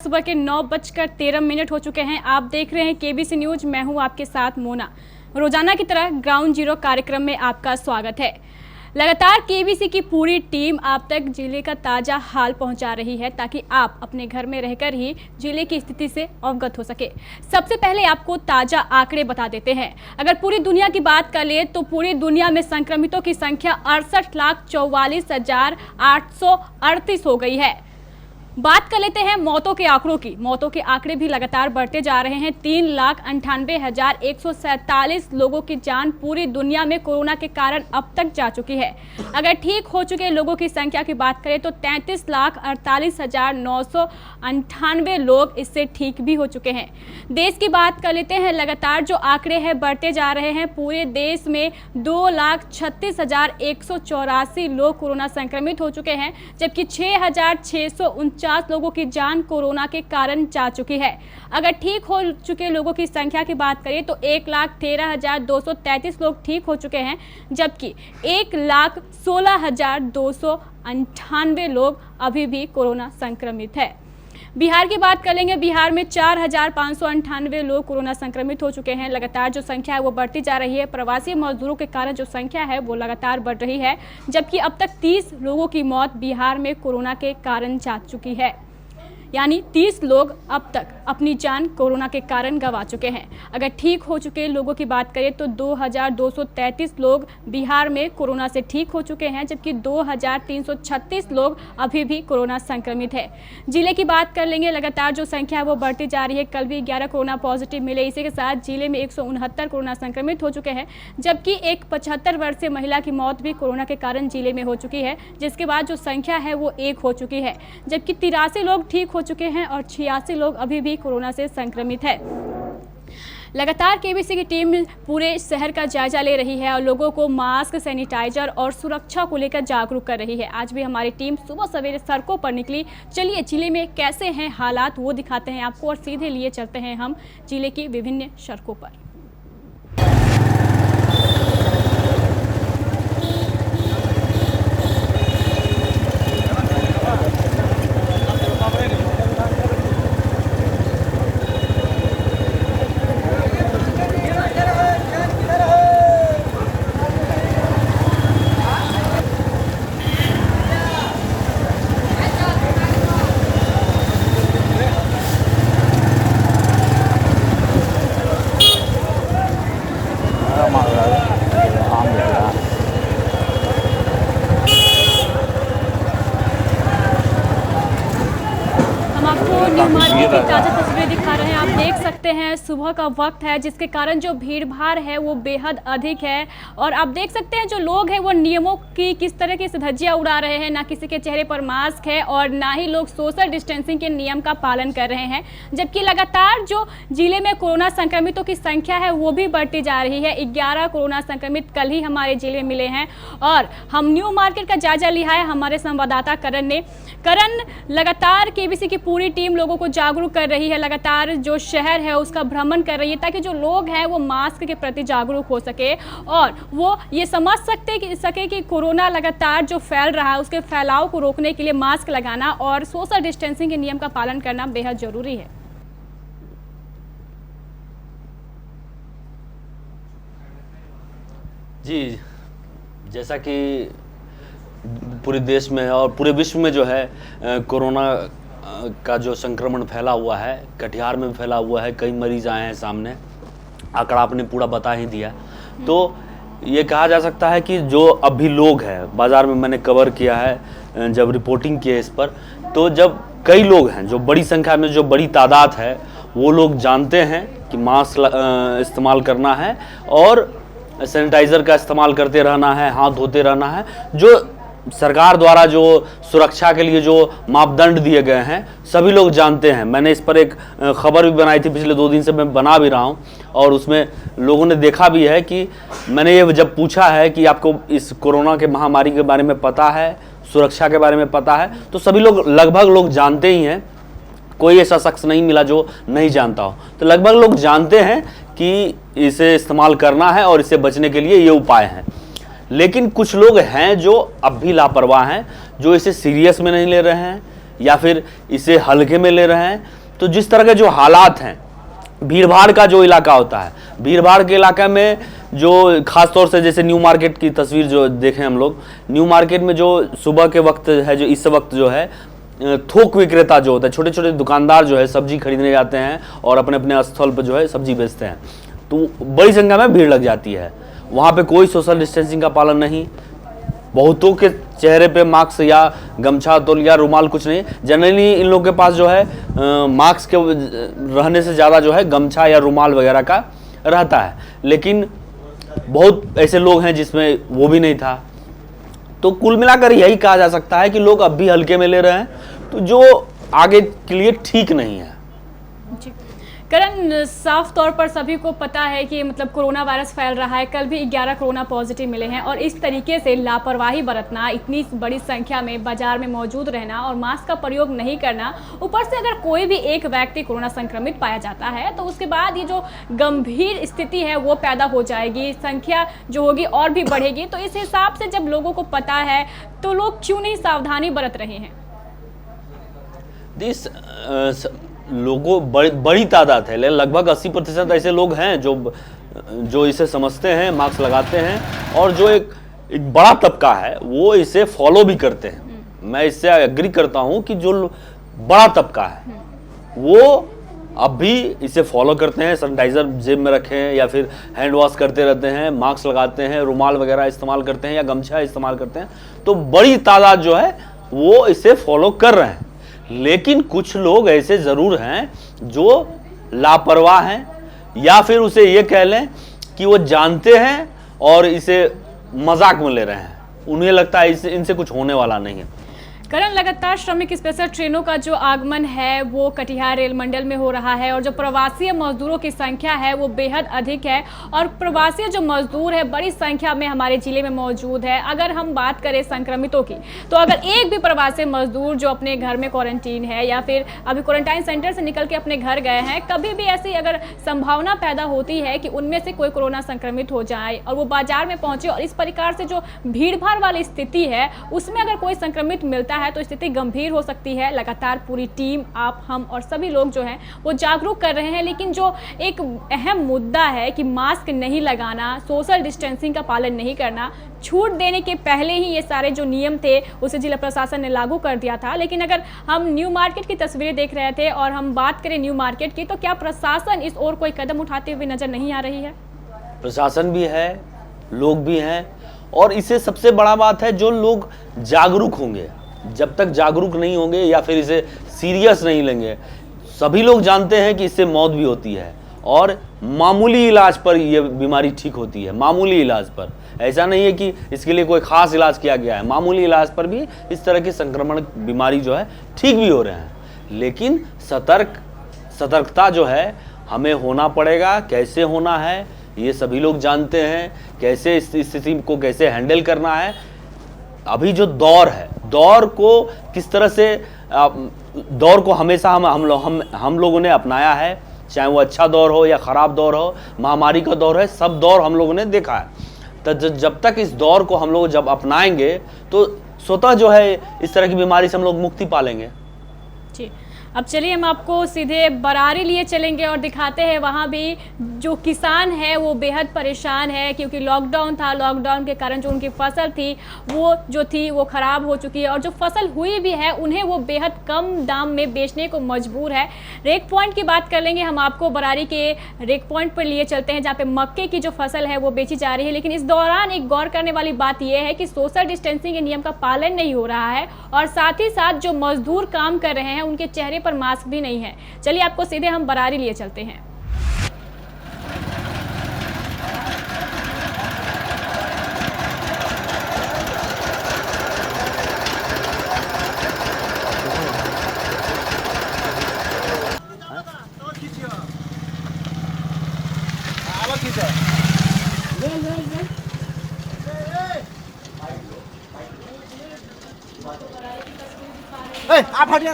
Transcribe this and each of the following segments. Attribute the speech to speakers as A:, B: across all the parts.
A: सुबह के 9:13 हो चुके हैं। आप देख रहे हैं केबीसी न्यूज। मैं हूं आपके साथ मोना। रोजाना की तरह ग्राउंड जीरो कार्यक्रम में आपका स्वागत है। लगातार केबीसी की पूरी टीम आप तक जिले का ताज़ा हाल पहुंचा रही है ताकि आप अपने घर में रहकर ही जिले की स्थिति से अवगत हो सके। सबसे पहले आपको ताज़ा आंकड़े बता देते हैं। अगर पूरी दुनिया की बात कर ले तो पूरी दुनिया में संक्रमितों की संख्या 68,44,838 हो गई है। बात कर लेते हैं मौतों के आंकड़ों की। मौतों के आंकड़े भी लगातार बढ़ते जा रहे हैं। 3,98,147 लोगों की जान पूरी दुनिया में कोरोना के कारण अब तक जा चुकी है। अगर ठीक हो चुके लोगों की संख्या की बात करें तो 33,48,998 लोग इससे ठीक भी हो चुके हैं। देश की बात कर लेते हैं। लगातार जो आंकड़े हैं बढ़ते जा रहे हैं। पूरे देश में 2,36,184 लोग कोरोना संक्रमित हो चुके हैं, जबकि 6,649 लोगों की जान कोरोना के कारण जा चुकी है। अगर ठीक हो चुके लोगों की संख्या की बात करें तो 1,13,233 लोग ठीक हो चुके हैं, जबकि 1,16,298 लोग अभी भी कोरोना संक्रमित है। बिहार की बात कर लेंगे। बिहार में 4,598 लोग कोरोना संक्रमित हो चुके हैं। लगातार जो संख्या है वो बढ़ती जा रही है। प्रवासी मजदूरों के कारण जो संख्या है वो लगातार बढ़ रही है, जबकि अब तक 30 लोगों की मौत बिहार में कोरोना के कारण जा चुकी है। यानी 30 लोग अब तक अपनी जान कोरोना के कारण गंवा चुके हैं। अगर ठीक हो चुके लोगों की बात करें तो 2,233 लोग बिहार में कोरोना से ठीक हो चुके हैं, जबकि 2,336 लोग अभी भी कोरोना संक्रमित है। जिले की बात कर लेंगे। लगातार जो संख्या है वो बढ़ती जा रही है। कल भी 11 कोरोना पॉजिटिव मिले। इसी के साथ जिले में 169 कोरोना संक्रमित हो चुके हैं, जबकि एक 75 वर्षीय महिला की मौत भी कोरोना के कारण जिले में हो चुकी है, जिसके बाद जो संख्या है वो 1 हो चुकी है, जबकि 83 लोग ठीक हो चुके हैं और 86 लोग अभी भी कोरोना से संक्रमित है। लगातार केबीसी की टीम पूरे शहर का जायजा ले रही है और लोगों को मास्क, सैनिटाइजर और सुरक्षा को लेकर जागरूक कर रही है। आज भी हमारी टीम सुबह सवेरे सड़कों पर निकली। चलिए जिले में कैसे हैं हालात वो दिखाते हैं आपको और सीधे लिए चलते हैं हम जिले की विभिन्न सड़कों पर। ताज़ा तस्वीरें दिखा रहे हैं। आप देख सकते हैं सुबह का वक्त है, जिसके कारण जो भीड़ भाड़ है वो बेहद अधिक है। और आप देख सकते हैं जो लोग हैं वो नियमों की किस तरह की धज्जियां उड़ा रहे हैं। ना किसी के चेहरे पर मास्क है और ना ही लोग सोशल डिस्टेंसिंग के नियम का पालन कर रहे हैं, जबकि लगातार जो जिले में कोरोना संक्रमितों की संख्या है वो भी बढ़ती जा रही है। 11 कोरोना संक्रमित कल ही हमारे जिले में मिले हैं और हम न्यू मार्केट का जायजा लिया है हमारे संवाददाता करण ने। करण, लगातार केबीसी की पूरी टीम लोगों को जागरूक कर रही है। लगातार जो शहर है उसका भ्रमण कर रही है ताकि जो लोग हैं वो मास्क के प्रति जागरूक हो सके और वो ये समझ सके कि कोरोना लगातार जो फैल रहा है उसके फैलाव को रोकने के लिए मास्क लगाना और सोशल डिस्टेंसिंग के नियम का पालन करना बेहद जरूरी है।
B: जी, जैसा कि पूरे देश में और पूरे विश्व में जो है कोरोना का जो संक्रमण फैला हुआ है, कटिहार में फैला हुआ है। कई मरीज आए हैं सामने, आंकड़ा आपने पूरा बता ही दिया। तो ये कहा जा सकता है कि जो अभी लोग हैं बाज़ार में, मैंने कवर किया है जब रिपोर्टिंग की है इस पर, तो जब कई लोग हैं जो बड़ी संख्या में, जो बड़ी तादाद है, वो लोग जानते हैं कि मास्क इस्तेमाल करना है और सैनिटाइज़र का इस्तेमाल करते रहना है, हाथ धोते रहना है। जो सरकार द्वारा जो सुरक्षा के लिए जो मापदंड दिए गए हैं सभी लोग जानते हैं। मैंने इस पर एक खबर भी बनाई थी, पिछले 2 दिन से मैं बना भी रहा हूं और उसमें लोगों ने देखा भी है कि मैंने ये जब पूछा है कि आपको इस कोरोना के महामारी के बारे में पता है, सुरक्षा के बारे में पता है, तो सभी लोग लगभग लोग जानते ही हैं। कोई ऐसा शख्स नहीं मिला जो नहीं जानता हो। तो लगभग लोग जानते हैं कि इसे इस्तेमाल करना है और इससे बचने के लिए ये उपाय हैं। लेकिन कुछ लोग हैं जो अब भी लापरवाह हैं, जो इसे सीरियस में नहीं ले रहे हैं, या फिर इसे हल्के में ले रहे हैं। तो जिस तरह के जो हालात हैं, भीड़ भाड़ का जो इलाका होता है, भीड़ भाड़ के इलाके में जो खास तौर से जैसे न्यू मार्केट की तस्वीर जो देखें हम लोग, न्यू मार्केट में जो सुबह के वक्त है, जो इस वक्त जो है थोक विक्रेता जो होता है, छोटे छोटे दुकानदार जो है सब्जी खरीदने जाते हैं और अपने अपने स्थल पर जो है सब्जी बेचते हैं, तो बड़ी संख्या में भीड़ लग जाती है। वहाँ पे कोई सोशल डिस्टेंसिंग का पालन नहीं, बहुतों के चेहरे पे मास्क या गमछा तौल या रुमाल कुछ नहीं। जनरली इन लोगों के पास जो है मास्क के रहने से ज़्यादा जो है गमछा या रुमाल वगैरह का रहता है, लेकिन बहुत ऐसे लोग हैं जिसमें वो भी नहीं था। तो कुल मिलाकर यही कहा जा सकता है कि लोग अब भी हल्के में ले रहे हैं, तो जो आगे के लिए ठीक नहीं है।
A: जी करण, साफ तौर पर सभी को पता है कि मतलब कोरोना वायरस फैल रहा है। कल भी 11 कोरोना पॉजिटिव मिले हैं और इस तरीके से लापरवाही बरतना, इतनी बड़ी संख्या में बाजार में मौजूद रहना और मास्क का प्रयोग नहीं करना, ऊपर से अगर कोई भी एक व्यक्ति कोरोना संक्रमित पाया जाता है तो उसके बाद ये जो गंभीर स्थिति है वो पैदा हो जाएगी, संख्या जो होगी और भी बढ़ेगी। तो इस हिसाब से जब लोगों को पता है तो लोग क्यों नहीं सावधानी बरत रहे हैं?
B: लोगों बड़ी तादाद है, लगभग 80% ऐसे लोग हैं जो इसे समझते हैं, मास्क लगाते हैं, और जो एक बड़ा तबका है वो इसे फॉलो भी करते हैं। मैं इससे एग्री करता हूं कि जो बड़ा तबका है वो अब भी इसे फॉलो करते हैं, सैनिटाइजर जेब में रखें या फिर हैंड वॉश करते रहते हैं, मास्क लगाते हैं, रुमाल वगैरह इस्तेमाल करते हैं या गमछा इस्तेमाल करते हैं। तो बड़ी तादाद जो है वो इसे फॉलो कर रहे हैं, लेकिन कुछ लोग ऐसे जरूर हैं जो लापरवाह हैं, या फिर उसे ये कह लें कि वो जानते हैं और इसे मजाक में ले रहे हैं। उन्हें लगता है इनसे कुछ होने वाला नहीं है।
A: करण, लगातार श्रमिक स्पेशल ट्रेनों का जो आगमन है वो कटिहार रेल मंडल में हो रहा है और जो प्रवासी मजदूरों की संख्या है वो बेहद अधिक है और प्रवासी जो मजदूर है बड़ी संख्या में हमारे जिले में मौजूद है। अगर हम बात करें संक्रमितों की, तो अगर एक भी प्रवासी मजदूर जो अपने घर में क्वारंटीन है या फिर अभी क्वारंटाइन सेंटर से निकल के अपने घर गए हैं, कभी भी ऐसी अगर संभावना पैदा होती है कि उनमें से कोई कोरोना संक्रमित हो जाए और वो बाजार में पहुंचे और इस प्रकार से जो भीड़ भाड़ वाली स्थिति है उसमें अगर कोई संक्रमित मिलता है तो स्थिति गंभीर हो सकती है। लगातार पूरी टीम, आप, हम और सभी लोग जो हैं वो जागरूक कर रहे हैं, लेकिन जो एक अहम मुद्दा है कि मास्क नहीं लगाना, सोशल डिस्टेंसिंग का पालन नहीं करना, छूट देने के पहले ही ये सारे जो नियम थे उसे जिला प्रशासन ने लागू कर दिया था। लेकिन अगर हम न्यू मार्केट की तस्वीरें देख रहे थे और हम बात करें न्यू मार्केट की, तो क्या प्रशासन इस ओर कोई कदम उठाते हुए नजर नहीं आ रही है?
B: प्रशासन भी है, लोग भी हैं, और इससे सबसे बड़ा बात है जो लोग जागरूक होंगे। जब तक जागरूक नहीं होंगे या फिर इसे सीरियस नहीं लेंगे, सभी लोग जानते हैं कि इससे मौत भी होती है और मामूली इलाज पर यह बीमारी ठीक होती है। मामूली इलाज पर, ऐसा नहीं है कि इसके लिए कोई खास इलाज किया गया है, मामूली इलाज पर भी इस तरह की संक्रमण बीमारी जो है ठीक भी हो रहे हैं। लेकिन सतर्कता जो है हमें होना पड़ेगा। कैसे होना है ये सभी लोग जानते हैं, कैसे इस स्थिति को कैसे हैंडल करना है। अभी जो दौर है, दौर को किस तरह से, दौर को हमेशा हम लोगों ने अपनाया है, चाहे वो अच्छा दौर हो या ख़राब दौर हो, महामारी का दौर है, सब दौर हम लोगों ने देखा है। तो जब तक इस दौर को हम लोग जब अपनाएंगे तो स्वतः जो है इस तरह की बीमारी से हम लोग मुक्ति पालेंगे।
A: जी, अब चलिए हम आपको सीधे बरारी लिए चलेंगे और दिखाते हैं वहाँ भी जो किसान है वो बेहद परेशान है, क्योंकि लॉकडाउन था, लॉकडाउन के कारण जो उनकी फसल थी वो ख़राब हो चुकी है और जो फसल हुई भी है उन्हें वो बेहद कम दाम में बेचने को मजबूर है। रेक पॉइंट की बात कर लेंगे, हम आपको बरारी के रेक पॉइंट पर लिए चलते हैं जहाँ पे मक्के की जो फसल है वो बेची जा रही है। लेकिन इस दौरान एक गौर करने वाली बात यह है कि सोशल डिस्टेंसिंग के नियम का पालन नहीं हो रहा है और साथ ही साथ जो मजदूर काम कर रहे हैं उनके चेहरे पर मास्क भी नहीं है। चलिए आपको सीधे हम बरारी लिए चलते हैं।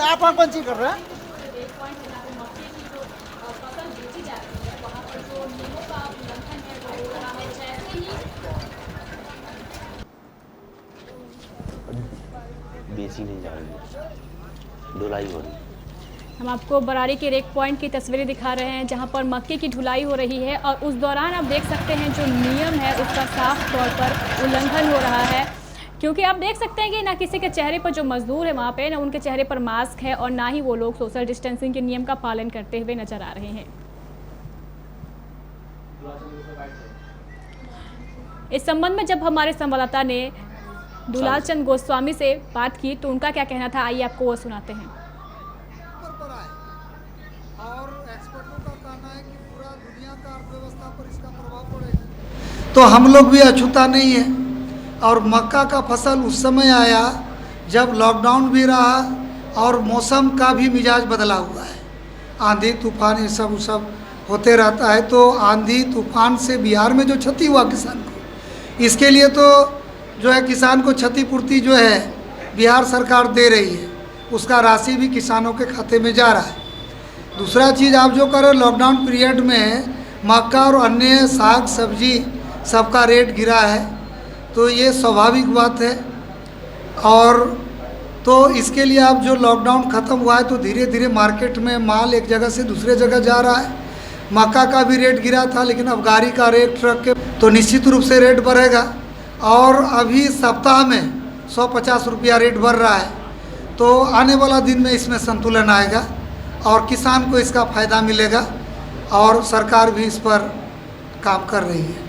C: आप कौन चीज कर रहे हैं?
B: बेची नहीं जा रही है। ढुलाई हो रही है।
A: हम आपको बरारी के रेक पॉइंट की तस्वीरें दिखा रहे हैं जहां पर मक्के की ढुलाई हो रही है और उस दौरान आप देख सकते हैं जो नियम है उसका साफ तौर पर उल्लंघन हो रहा है, क्योंकि आप देख सकते हैं कि ना किसी के चेहरे पर जो मजदूर है वहाँ पे ना उनके चेहरे पर मास्क है और ना ही वो लोग सोशल डिस्टेंसिंग के नियम का पालन करते हुए नजर आ रहे हैं। इस संबंध में जब हमारे संवाददाता ने दुलाल चंद गोस्वामी से बात की तो उनका क्या कहना था, आइए आपको वो सुनाते हैं।
C: और एक्सपर्टों का कहना है कि पूरा दुनिया का अर्थव्यवस्था पर इसका प्रभाव पड़ेगा, तो हम लोग भी अछूता नहीं है। और मक्का का फसल उस समय आया जब लॉकडाउन भी रहा और मौसम का भी मिजाज बदला हुआ है, आंधी तूफान ये सब होते रहता है। तो आंधी तूफान से बिहार में जो क्षति हुआ किसान को, इसके लिए तो जो है किसान को क्षतिपूर्ति जो है बिहार सरकार दे रही है, उसका राशि भी किसानों के खाते में जा रहा है। दूसरा चीज़ आप जो करें, लॉकडाउन पीरियड में मक्का और अन्य साग सब्जी सबका रेट गिरा है, तो ये स्वाभाविक बात है। और तो इसके लिए अब जो लॉकडाउन ख़त्म हुआ है तो धीरे धीरे मार्केट में माल एक जगह से दूसरे जगह जा रहा है। मक्का का भी रेट गिरा था, लेकिन अब गाड़ी का रेट ट्रक के तो निश्चित रूप से रेट बढ़ेगा। और अभी सप्ताह में 150 रुपया रेट बढ़ रहा है, तो आने वाला दिन में इसमें संतुलन आएगा और किसान को इसका फ़ायदा मिलेगा और सरकार भी इस पर काम कर रही है।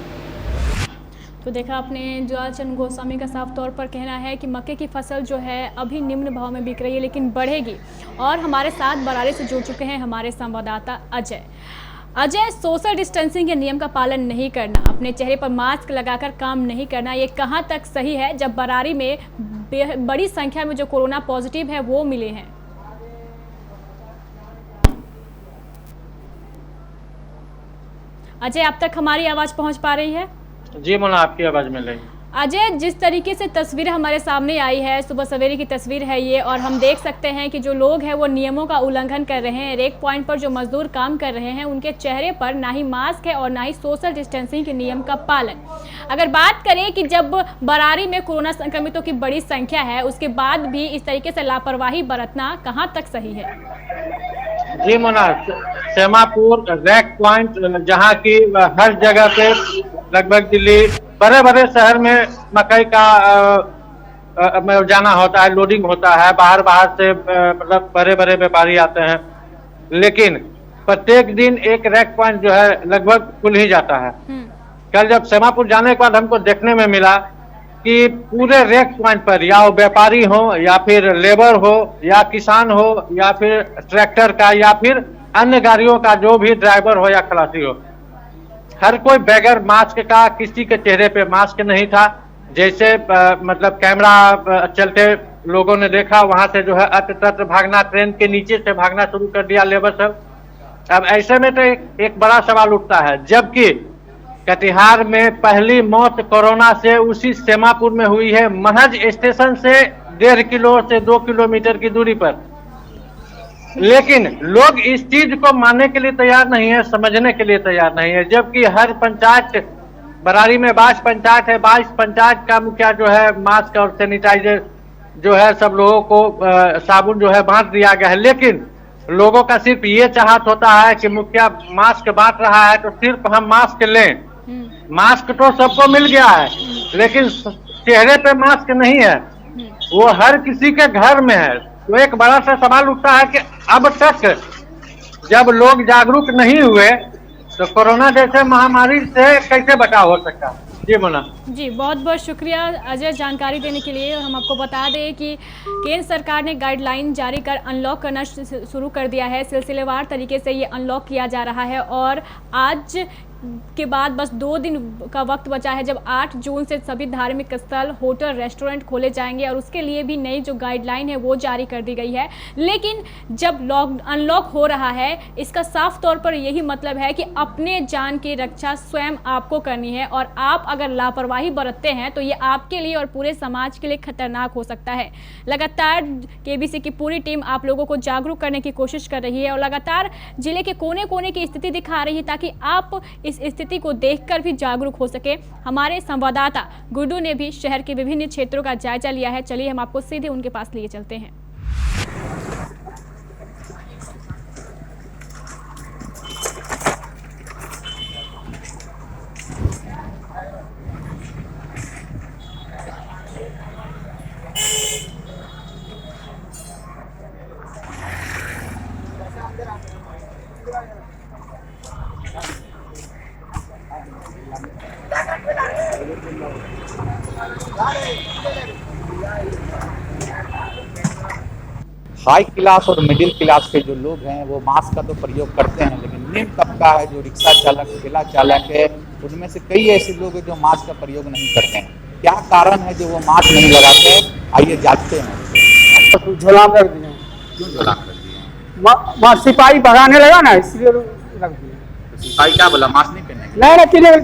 A: तो देखा आपने, दुलाल चंद गोस्वामी का साफ तौर पर कहना है कि मक्के की फसल जो है अभी निम्न भाव में बिक रही है लेकिन बढ़ेगी। और हमारे साथ बरारी से जुड़ चुके हैं हमारे संवाददाता अजय, सोशल डिस्टेंसिंग के नियम का पालन नहीं करना, अपने चेहरे पर मास्क लगाकर काम नहीं करना, ये कहाँ तक सही है जब बरारी में बड़ी संख्या में जो कोरोना पॉजिटिव है वो मिले हैं? अजय, आप तक हमारी आवाज़ पहुंच पा रही है?
D: जी मोना, आपकी आवाज़ मिल रही है।
A: अजय, जिस तरीके से तस्वीर हमारे सामने आई है, सुबह सवेरे की तस्वीर है ये, और हम देख सकते हैं कि जो लोग हैं वो नियमों का उल्लंघन कर रहे हैं। रेक पॉइंट पर जो मजदूर काम कर रहे हैं उनके चेहरे पर ना ही मास्क है और ना ही सोशल डिस्टेंसिंग के नियम का पालन। अगर बात करें कि जब बरारी में कोरोना संक्रमितों की बड़ी संख्या है उसके बाद भी इस तरीके से लापरवाही बरतना कहाँ तक सही है?
D: जी मोना, सेमापुर रेक पॉइंट जहाँ की हर जगह पे लगभग दिल्ली बड़े बड़े शहर में मकई का जाना होता है, लोडिंग होता है, बाहर से मतलब बड़े बड़े व्यापारी आते हैं, लेकिन प्रत्येक दिन एक रैक पॉइंट जो है लगभग खुल ही जाता है। कल जब सेमापुर जाने के बाद हमको देखने में मिला कि पूरे रैक पॉइंट पर या वो व्यापारी हो या फिर लेबर हो या किसान हो या फिर ट्रैक्टर का या फिर अन्य गाड़ियों का जो भी ड्राइवर हो या खलासी हो, हर कोई बगैर मास्क का, किसी के चेहरे पे मास्क नहीं था। जैसे मतलब कैमरा चलते लोगों ने देखा, वहां से जो है अत्र तत्र भागना, ट्रेन के नीचे से भागना शुरू कर दिया लेबर सब। अब ऐसे में तो एक बड़ा सवाल उठता है, जबकि कटिहार में पहली मौत कोरोना से उसी सेमापुर में हुई है, महज स्टेशन से 1.5 किलो से 2 किलोमीटर की दूरी पर। लेकिन लोग इस चीज को मानने के लिए तैयार नहीं है, समझने के लिए तैयार नहीं है, जबकि हर पंचायत, बरारी में 22 पंचायत है, 22 पंचायत का मुखिया जो है मास्क और सैनिटाइजर जो है सब लोगों को साबुन जो है बांट दिया गया है। लेकिन लोगों का सिर्फ ये चाहत होता है कि मुखिया मास्क बांट रहा है तो सिर्फ हम मास्क लें। मास्क तो सबको मिल गया है, लेकिन चेहरे पे मास्क नहीं है, वो हर किसी के घर में है। तो एक बड़ा सा सवाल उठता है कि अब तक जब लोग जागरूक नहीं हुए तो कोरोना जैसे महामारी से कैसे बचाव हो सकता है? जी मोना।
A: जी, बहुत बहुत शुक्रिया अजय जानकारी देने के लिए। हम आपको बता दें कि केंद्र सरकार ने गाइडलाइन जारी कर अनलॉक करना शुरू कर दिया है। सिलसिलेवार तरीके से ये अनलॉक किया जा रहा है और आज के बाद बस 2 दिन का वक्त बचा है जब 8 जून से सभी धार्मिक स्थल, होटल, रेस्टोरेंट खोले जाएंगे और उसके लिए भी नई जो गाइडलाइन है वो जारी कर दी गई है। लेकिन जब अनलॉक हो रहा है इसका साफ तौर पर यही मतलब है कि अपने जान की रक्षा स्वयं आपको करनी है और आप अगर लापरवाही बरतते हैं तो ये आपके लिए और पूरे समाज के लिए खतरनाक हो सकता है। लगातार केबीसी की पूरी टीम आप लोगों को जागरूक करने की कोशिश कर रही है और लगातार जिले के कोने कोने की स्थिति दिखा रही है ताकि आप इस स्थिति को देखकर भी जागरूक हो सके। हमारे संवाददाता गुड्डू ने भी शहर के विभिन्न क्षेत्रों का जायजा लिया है। चलिए हम आपको सीधे उनके पास लिए चलते हैं।
E: हाई क्लास और मिडिल क्लास के जो लोग हैं वो मास्क का तो प्रयोग करते हैं, लेकिन निम्न तबका है जो रिक्शा चालक, ठेला चालक है, उनमें से कई ऐसे लोग हैं जो मास्क का प्रयोग नहीं करते हैं। क्या कारण है जो वो मास्क नहीं लगाते हैं, आइए जानते हैं।
F: झोला में रख दिए।
E: क्यों झोला में रख दिए?
F: वहाँ सिपाही भगाने लगा ना, इसलिए रख दिए।
E: तो सिपाही क्या बोला, मास्क नहीं पहनने के लिए?
F: नहीं नहीं,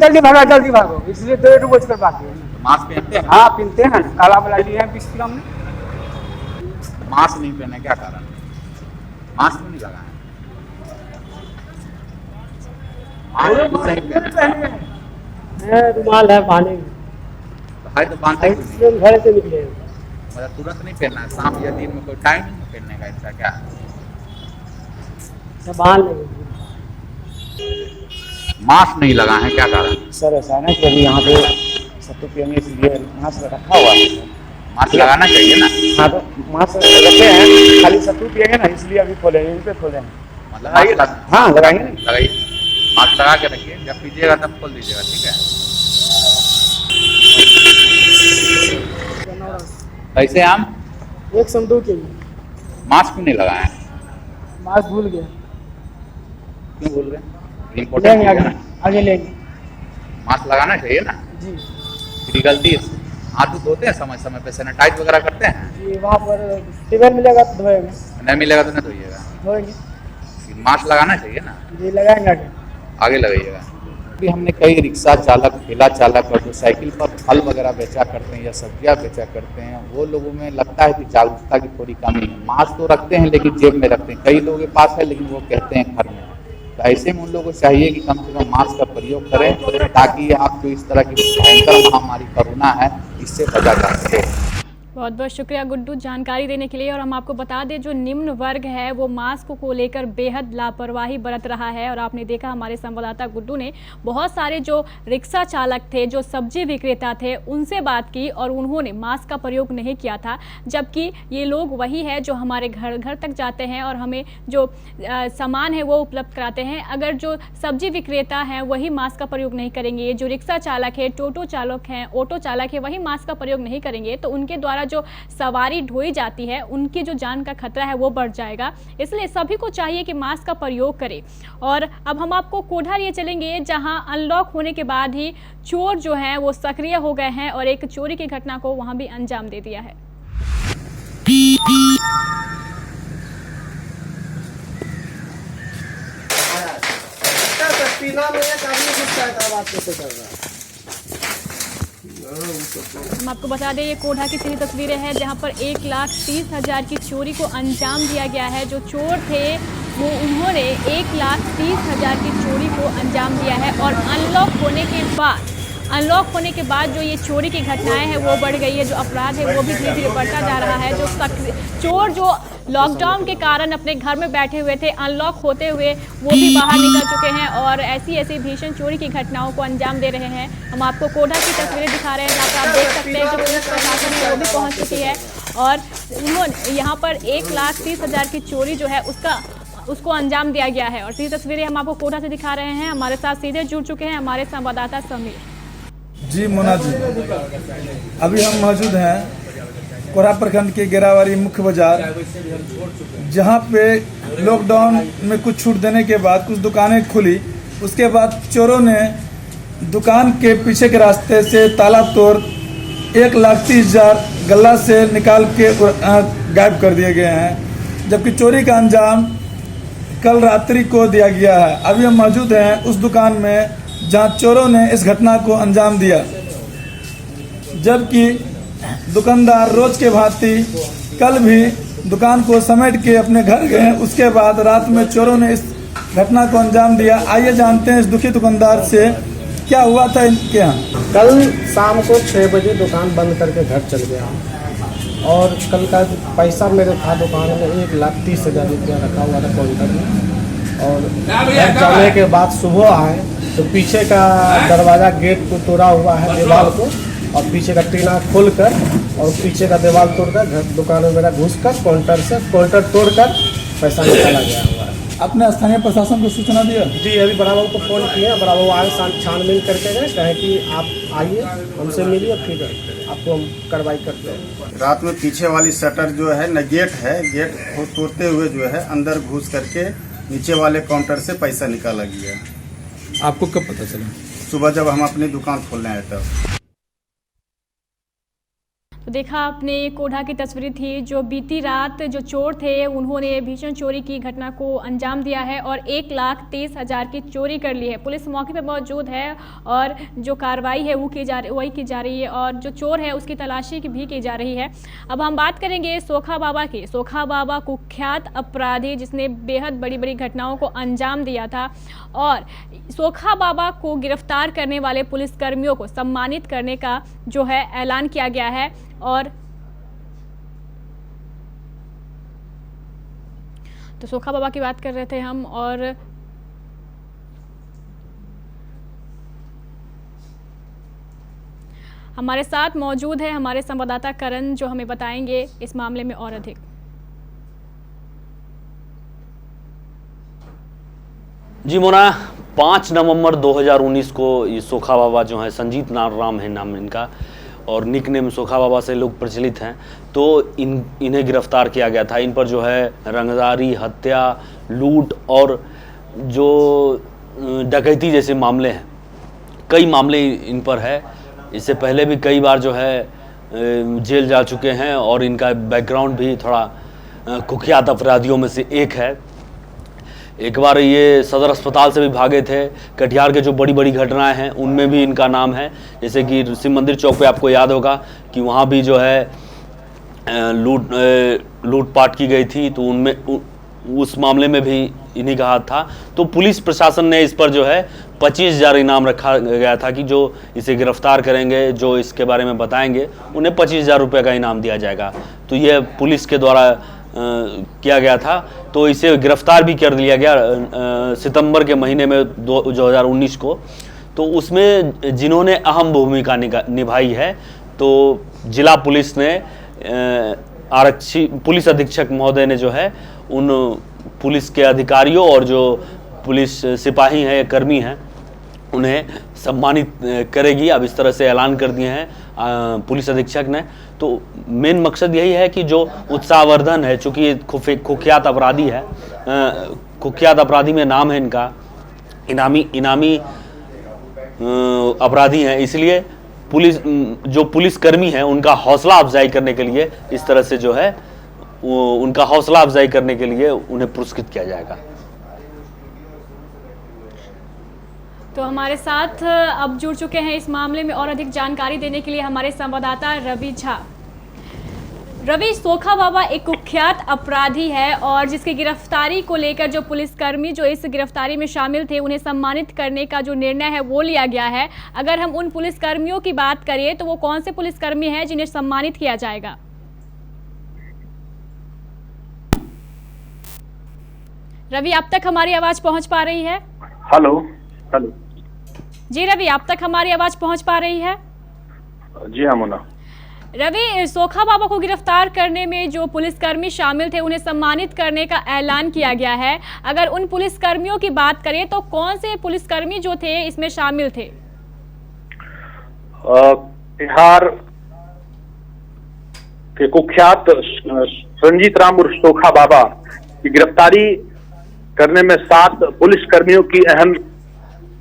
F: जल्दी भागो, इसलिए 1.5 बज कर बाकी है।
E: तो मास्क पहनते हैं?
F: हाँ पहनते हैं ना, काला वाला लिए हैं 20 ग्राम में।
E: मास्क नहीं पहने क्या कारण? मास्क क्यों नहीं लगाए? मास्क क्यों नहीं पहने?
F: रुमाल है बांधे,
E: भाई तो बांधते क्यों नहीं?
F: इसलिए घर से निकले।
E: मतलब तुरंत नहीं पहनना है, शाम या दिन में कोई टाइम नहीं पहनने का, ऐसा क्या है?
F: सब बांध लेंगे।
E: मास्क नहीं लगाए हैं क्या कारण?
F: सर ऐसा है ना कि अभी यहाँ पे सब तो पियेंगे, इसलिए मास्क रखा हुआ है।
E: मास्क लगाना चाहिए ना।
F: हाँ तो मास्क रखे हैं, खाली सत्तू पियेंगे ना, इसलिए अभी खोले, यहीं पे खोले हैं।
E: मतलब लगाइए,
F: हाँ लगाएंगे ना।
E: लगाइए, मास्क लगा के रखिए, जब पीजिएगा तब खोल दीजिएगा, ठीक है? कैसे हम
F: 1 संदूक के लिए
E: मास्क क्यों नहीं लगाए?
F: मास्क भूल गया।
E: क्यों बोल रहे हैं? इम्पोर्टेंट है ना,
F: आगे लेंगे
E: मास्क लगाना चाहिए ना।
F: जी
E: मेरी गलती, हाथ धोते हैं समय समय पे, सैनिटाइज वगैरह करते हैं।
F: जी। वहाँ पर टिफिन मिलेगा तो धोएंगे,
E: नहीं मिलेगा तो नहीं धोइएगा।
F: धोएंगे
E: मास्क लगाना चाहिए ना,
F: जी, लगाएंगे आगे।
E: आगे लगाइएगा। अभी हमने कई रिक्शा चालक, ठेला चालक और जो साइकिल पर फल वगैरह बेचा करते हैं या सब्जियां बेचा करते हैं, वो लोगों में लगता है कि जागरूकता की थोड़ी कमी है। मास्क तो रखते हैं लेकिन जेब में रखते हैं, कई लोगों के पास है लेकिन वो कहते हैं घर में। तो ऐसे में उन लोगों को चाहिए कि कम से कम मास्क का प्रयोग करें, ताकि आपको इस तरह की भयंकर महामारी कोरोना है इससे बचा जा सके।
A: बहुत बहुत शुक्रिया गुड्डू जानकारी देने के लिए। और हम आपको बता दें, जो निम्न वर्ग है वो मास्क को लेकर बेहद लापरवाही बरत रहा है। और आपने देखा हमारे संवाददाता गुड्डू ने बहुत सारे जो रिक्शा चालक थे, जो सब्जी विक्रेता थे, उनसे बात की और उन्होंने मास्क का प्रयोग नहीं किया था। जबकि ये लोग वही है जो हमारे घर घर तक जाते हैं और हमें जो सामान है वो उपलब्ध कराते हैं। अगर जो सब्जी विक्रेता हैं वही मास्क का प्रयोग नहीं करेंगे, ये जो रिक्शा चालक है, टोटो चालक हैं, ऑटो चालक है, वही मास्क का प्रयोग नहीं करेंगे, तो उनके द्वारा जो सवारी ढोई जाती है उनकी जो जान का खतरा है वो बढ़ जाएगा। इसलिए सभी को चाहिए कि मास्क का प्रयोग करें। और अब हम आपको कोढ़ा लिए चलेंगे, जहां अनलॉक होने के बाद ही चोर जो हैं वो सक्रिय हो गए हैं और एक चोरी की घटना को वहां भी अंजाम दे दिया है। हम आपको बता दें, ये कोढ़ा की सही तस्वीरें हैं जहां पर 1,30,000 की चोरी को अंजाम दिया गया है। जो चोर थे वो उन्होंने 1,30,000 की चोरी को अंजाम दिया है। और अनलॉक होने के बाद जो ये चोरी की घटनाएं हैं वो बढ़ गई है, जो अपराध है वो भी धीरे धीरे बढ़ता जा रहा है। जो चोर जो लॉकडाउन के कारण अपने घर में बैठे हुए थे, अनलॉक होते हुए वो भी बाहर निकल चुके हैं और ऐसी भीषण चोरी की घटनाओं को अंजाम दे रहे हैं। हम आपको कोढ़ा की तस्वीरें दिखा रहे हैं जहाँ पर आप देख सकते हैं जो पुलिस प्रशासन है वो भी पहुँच चुकी है और उन्होंने यहाँ पर 1,30,000 की चोरी जो है उसको अंजाम दिया गया है। और सीधी तस्वीरें हम आपको कोढ़ा से दिखा रहे हैं। हमारे साथ सीधे जुड़ चुके हैं हमारे संवाददाता समीर।
G: जी मोना जी, अभी हम मौजूद हैं कोढ़ा प्रखंड के गेरावारी मुख्य बाजार, जहां पे लॉकडाउन में कुछ छूट देने के बाद कुछ दुकानें खुली। उसके बाद चोरों ने दुकान के पीछे के रास्ते से ताला तोड़ 1,30,000 गल्ला से निकाल के गायब कर दिए गए हैं, जबकि चोरी का अंजाम कल रात्रि को दिया गया है। अभी हम मौजूद हैं उस दुकान में जहां चोरों ने इस घटना को अंजाम दिया, जबकि दुकानदार रोज के भांति कल भी दुकान को समेट के अपने घर गए। उसके बाद रात में चोरों ने इस घटना को अंजाम दिया। आइए जानते हैं इस दुखी दुकानदार से क्या हुआ था इनके यहाँ।
H: कल शाम को 6 बजे दुकान बंद करके घर चल गया और कल का पैसा मेरे था दुकान में 1,30,000 रुपया रखा हुआ था काउंटर में। और घर जाने के बाद सुबह आए तो पीछे का दरवाज़ा गेट को तोड़ा हुआ है, दीवार को, और पीछे का टीना खोलकर और पीछे का दीवार तोड़कर घर दुकान में मेरा घुसकर काउंटर तोड़कर पैसा निकाला गया हुआ है।
G: अपने स्थानीय प्रशासन को सूचना दिया?
H: जी अभी बड़ा बाबू को फ़ोन किया, बड़ा बाबू आए छानबीन करके गए, कहे कि आप आइए हमसे मिलिए फिर आपको हम कार्रवाई करते हैं।
I: रात में पीछे वाली शटर जो है न गेट है, गेट तोड़ते हुए जो है अंदर घुस करके नीचे वाले काउंटर से पैसा निकाला गया।
G: आपको कब पता चला?
I: सुबह जब हम अपनी दुकान खोलने आए तब।
A: तो देखा आपने कोढ़ा की तस्वीर थी जो बीती रात जो चोर थे उन्होंने भीषण चोरी की घटना को अंजाम दिया है और 1,30,000 की चोरी कर ली है। पुलिस मौके पर मौजूद है और जो कार्रवाई है वो वही की जा रही है और जो चोर है उसकी तलाशी भी की जा रही है। अब हम बात करेंगे सोखा बाबा की। सोखा बाबा कुख्यात अपराधी जिसने बेहद बड़ी बड़ी घटनाओं को अंजाम दिया था और सोखा बाबा को गिरफ्तार करने वाले पुलिसकर्मियों को सम्मानित करने का जो है ऐलान किया गया है। और तो सोखा बाबा की बात कर रहे थे हम और हमारे साथ मौजूद है हमारे संवाददाता करण जो हमें बताएंगे इस मामले में और अधिक।
B: जी मोना, 5 नवंबर 2019 को ये सोखा बाबा जो है, संजीत नाराम है नाम इनका और निक नेम सोखा बाबा से लोग प्रचलित हैं, तो इन्हें गिरफ्तार किया गया था। इन पर जो है रंगदारी, हत्या, लूट और जो डकैती जैसे मामले हैं, कई मामले इन पर है। इससे पहले भी कई बार जो है जेल जा चुके हैं और इनका बैकग्राउंड भी थोड़ा कुख्यात अपराधियों में से एक है। एक बार ये सदर अस्पताल से भी भागे थे। कटिहार के जो बड़ी बड़ी घटनाएं हैं उनमें भी इनका नाम है, जैसे कि शिव मंदिर चौक पे आपको याद होगा कि वहाँ भी जो है लूटपाट की गई थी, तो उनमें उस मामले में भी इन्हीं का हाथ था। तो पुलिस प्रशासन ने इस पर जो है 25,000 इनाम रखा गया था कि जो इसे गिरफ्तार करेंगे, जो इसके बारे में बताएंगे, उन्हें 25,000 रुपये का इनाम दिया जाएगा। तो यह पुलिस के द्वारा किया गया था। तो इसे गिरफ्तार भी कर लिया गया सितंबर के महीने में 2019 को। तो उसमें जिन्होंने अहम भूमिका निभाई है, तो जिला पुलिस ने आरक्षी पुलिस अधीक्षक महोदय ने जो है उन पुलिस के अधिकारियों और जो पुलिस सिपाही हैं, कर्मी हैं, उन्हें सम्मानित करेगी। अब इस तरह से ऐलान कर दिए हैं पुलिस अधीक्षक ने। तो मेन मकसद यही है कि जो उत्साहवर्धन है, चूँकि कुख्यात अपराधी है, कुख्यात अपराधी में नाम है इनका, इनामी अपराधी हैं, इसलिए जो पुलिसकर्मी हैं उनका हौसला अफजाई करने के लिए इस तरह से जो है उनका हौसला अफजाई करने के लिए उन्हें पुरस्कृत किया जाएगा।
A: तो हमारे साथ अब जुड़ चुके हैं इस मामले में और अधिक जानकारी देने के लिए हमारे संवाददाता रवि झा। रवि, सोखा बाबा एक कुख्यात अपराधी है और जिसकी गिरफ्तारी को लेकर जो पुलिसकर्मी जो इस गिरफ्तारी में शामिल थे उन्हें सम्मानित करने का जो निर्णय है वो लिया गया है। अगर हम उन पुलिसकर्मियों की बात करें तो वो कौन से पुलिसकर्मी हैं जिन्हें सम्मानित किया जाएगा? रवि, आप तक हमारी आवाज पहुंच पा रही है?
F: हेलो हेलो
A: जी रवि, आप तक हमारी आवाज पहुंच पा रही है?
F: जी हाँ मोना।
A: रवि, सोखा बाबा को गिरफ्तार करने में जो पुलिसकर्मी शामिल थे उन्हें सम्मानित करने का ऐलान किया गया है। अगर उन पुलिसकर्मियों की बात करें तो कौन से पुलिसकर्मी जो थे इसमें शामिल थे?
F: बिहार के कुख्यात संजीत राम उर्फ सोखा बाबा की गिरफ्तारी करने में 7 पुलिसकर्मियों की अहम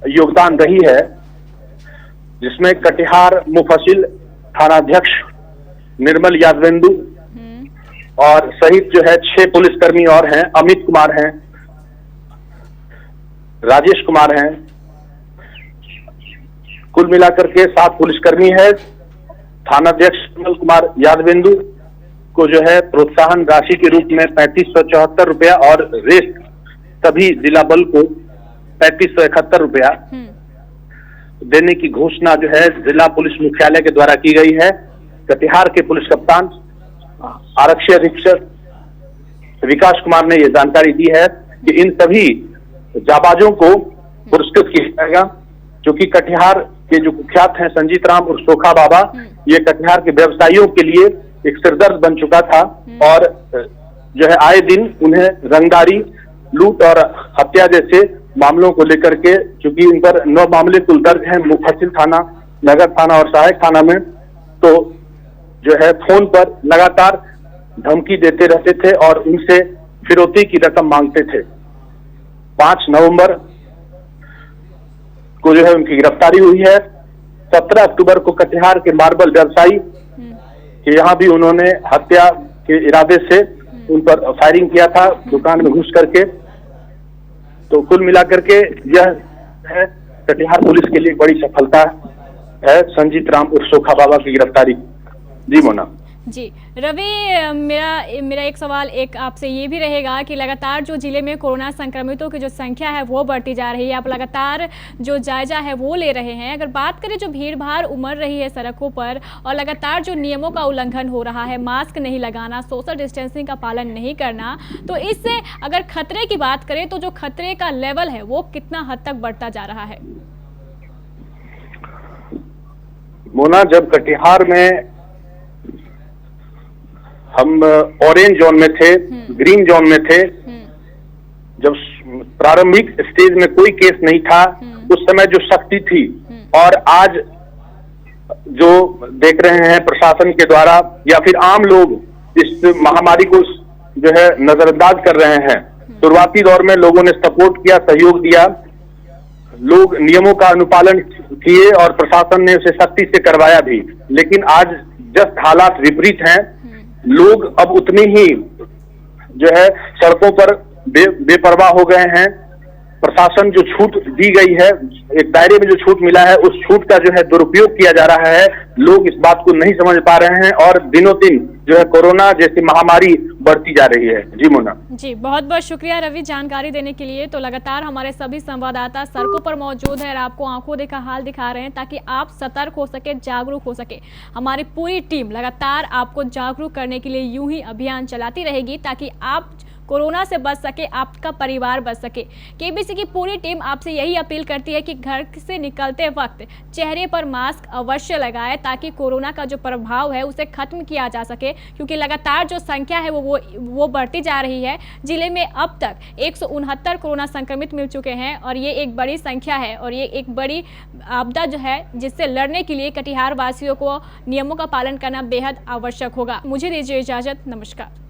F: योगदान रही है, जिसमें कटिहार मुफस्सिल थानाध्यक्ष निर्मल यादवेंदु और सहित जो है 6 पुलिसकर्मी और हैं। अमित कुमार हैं, राजेश कुमार हैं, कुल मिलाकर के 7 पुलिसकर्मी है। थानाध्यक्ष निर्मल कुमार यादवेंदु को जो है प्रोत्साहन राशि के रूप में 3574 रुपया और रेस्ट सभी जिला बल को 3571 रुपया देने की घोषणा जो है जिला पुलिस मुख्यालय के द्वारा की गई है। कटिहार के पुलिस कप्तान आरक्षी अधीक्षक विकास कुमार ने यह जानकारी दी है कि इन सभी जाबाजों को पुरस्कृत किया जाएगा, जो कि कटिहार के जो कुख्यात हैं संजीत राम और सोखा बाबा, ये कटिहार के व्यवसायियों के लिए एक सिरदर्द बन चुका था और जो है आए दिन उन्हें रंगदारी लूट और हत्या जैसे मामलों को लेकर के, चूंकि इन पर 9 मामले कुल दर्ज हैं मुफस्सिल थाना, नगर थाना और सहायक थाना में, तो जो है फोन पर लगातार धमकी देते रहते थे और उनसे फिरौती की रकम मांगते थे। 5 नवंबर को जो है उनकी गिरफ्तारी हुई है। 17 अक्टूबर को कटिहार के मार्बल व्यवसायी के यहाँ भी उन्होंने हत्या के इरादे से उन पर फायरिंग किया था दुकान में घुस करके। तो कुल मिलाकर के यह है कटिहार पुलिस के लिए बड़ी सफलता है संजीत राम उर्फ सोखा बाबा की गिरफ्तारी। जी मोना।
A: जी रवि, मेरा एक सवाल आपसे ये भी रहेगा कि लगातार जो जिले में कोरोना संक्रमितों की जो संख्या है वो बढ़ती जा रही है, आप लगातार जो जायजा है वो ले रहे हैं। अगर बात करें जो भीड़ भाड़ उमड़ रही है सड़कों पर और लगातार जो नियमों का उल्लंघन हो रहा है, मास्क नहीं लगाना, सोशल डिस्टेंसिंग का पालन नहीं करना, तो इससे अगर खतरे की बात करें तो जो खतरे का लेवल है वो कितना हद तक बढ़ता जा रहा है?
F: मोना, जब कटिहार में हम ऑरेंज जोन में थे, ग्रीन जोन में थे, जब प्रारंभिक स्टेज में कोई केस नहीं था, उस समय जो शक्ति थी, और आज जो देख रहे हैं प्रशासन के द्वारा या फिर आम लोग इस महामारी को जो है नजरअंदाज कर रहे हैं। शुरुआती दौर में लोगों ने सपोर्ट किया, सहयोग दिया, लोग नियमों का अनुपालन किए और प्रशासन ने उसे सख्ती से करवाया भी। लेकिन आज जस्ट हालात विपरीत हैं। लोग अब उतनी ही जो है सड़कों पर बेपरवाह हो गए हैं। प्रशासन जो छूट दी गई है, एक दायरे में जो छूट मिला है, उस छूट का जो है दुरुपयोग किया जा रहा है। लोग इस बात को नहीं समझ पा रहे हैं और दिनों दिन जो है कोरोना जैसी महामारी बढ़ती जा रही है। जी मोना।
A: जी बहुत बहुत शुक्रिया रवि जानकारी देने के लिए। तो लगातार हमारे सभी संवाददाता सड़कों पर मौजूद है और आपको आंखों देखा हाल दिखा रहे हैं ताकि आप सतर्क हो सके, जागरूक हो सके। हमारी पूरी टीम लगातार आपको जागरूक करने के लिए यूं ही अभियान चलाती रहेगी ताकि आप कोरोना से बच सके, आपका परिवार बच सके। केबीसी की पूरी टीम आपसे यही अपील करती है कि घर से निकलते वक्त चेहरे पर मास्क अवश्य लगाएं ताकि कोरोना का जो प्रभाव है उसे खत्म किया जा सके, क्योंकि लगातार जो संख्या है वो बढ़ती जा रही है। जिले में अब तक 169 कोरोना संक्रमित मिल चुके हैं और ये एक बड़ी संख्या है और ये एक बड़ी आपदा जो है जिससे लड़ने के लिए कटिहार वासियों को नियमों का पालन करना बेहद आवश्यक होगा। मुझे दीजिए इजाजत, नमस्कार।